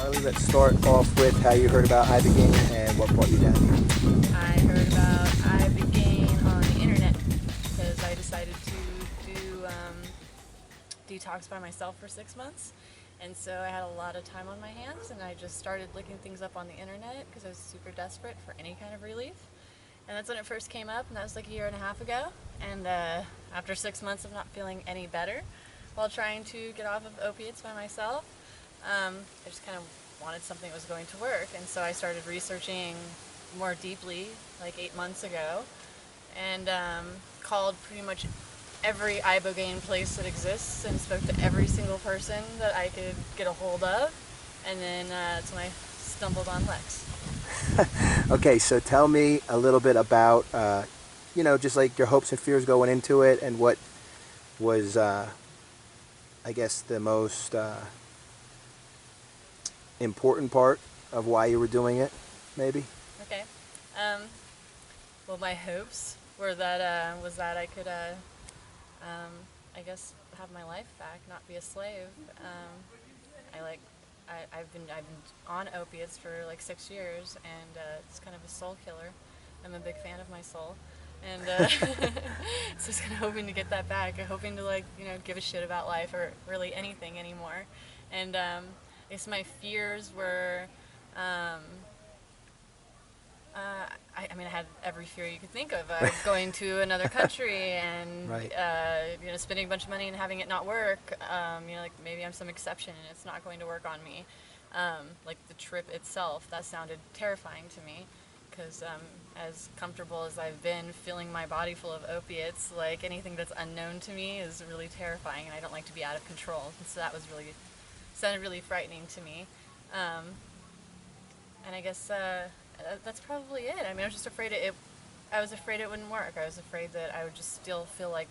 Charlie, let's start off with how you heard about Ibogaine and what brought you down here. I heard about Ibogaine on the internet because I decided to do detox by myself for 6 months. And so I had a lot of time on my hands, and I just started looking things up on the internet because I was super desperate for any kind of relief. And that's when it first came up, and that was like a year and a half ago. And after 6 months of not feeling any better while trying to get off of opiates by myself, I just kind of wanted something that was going to work. And so I started researching more deeply like 8 months ago, and called pretty much every Ibogaine place that exists and spoke to every single person that I could get a hold of, and then that's when I stumbled on Lex. Okay, so tell me a little bit about, just like your hopes and fears going into it, and what was, I guess, the most important part of why you were doing it, maybe? Okay. Well, my hopes were that I could, I guess, have my life back, not be a slave. I've been on opiates for like 6 years, and it's kind of a soul killer. I'm a big fan of my soul, and so just kind of hoping to get that back. Hoping to give a shit about life or really anything anymore. And I guess my fears were. I had every fear you could think of. Going to another country and Right. Spending a bunch of money and having it not work. Like maybe I'm some exception and it's not going to work on me. Like the trip itself, that sounded terrifying to me, because as comfortable as I've been feeling my body full of opiates, like anything that's unknown to me is really terrifying, and I don't like to be out of control. And so that sounded really frightening to me. And I guess that's probably it. I was just afraid I was afraid it wouldn't work. I was afraid that I would just still feel like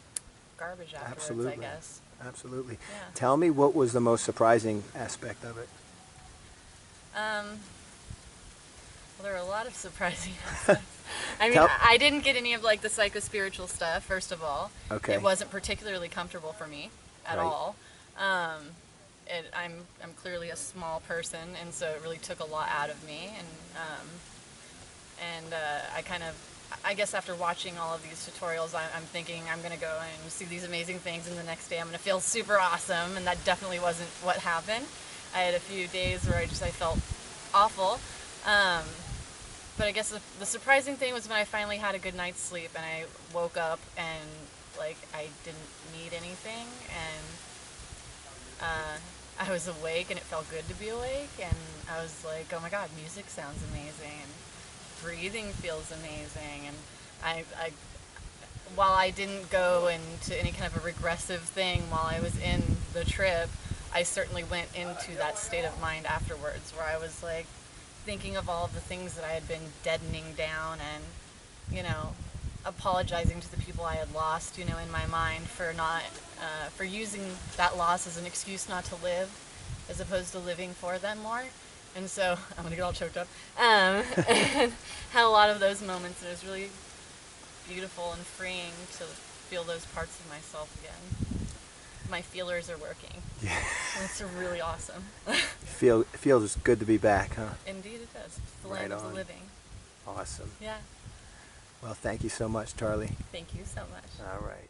garbage afterwards. Absolutely. I guess. Absolutely. Yeah. Tell me, what was the most surprising aspect of it? Well, there were a lot of surprising aspects. I didn't get any of like the psycho-spiritual stuff. First of all, Okay. It wasn't particularly comfortable for me at Right. all. I'm clearly a small person, and so it really took a lot out of me. And I guess after watching all of these tutorials, I'm thinking I'm going to go and see these amazing things, and the next day I'm going to feel super awesome, and that definitely wasn't what happened. I had a few days where I felt awful. But I guess the surprising thing was when I finally had a good night's sleep, and I woke up and I didn't need anything, and I was awake, and it felt good to be awake, and I was like, oh my god, music sounds amazing, and breathing feels amazing, and while I didn't go into any kind of a regressive thing while I was in the trip, I certainly went into that state of mind afterwards, where I was like thinking of all of the things that I had been deadening down, and apologizing to the people I had lost, in my mind for not for using that loss as an excuse not to live, as opposed to living for them more. And so I'm gonna get all choked up. And had a lot of those moments, and it was really beautiful and freeing to feel those parts of myself again. My feelers are working. Yeah. And it's really awesome. It feels good to be back, huh? Indeed it does. It's the Right land of the on. living. Awesome. Yeah. Well, thank you so much, Charlie. Thank you so much. All right.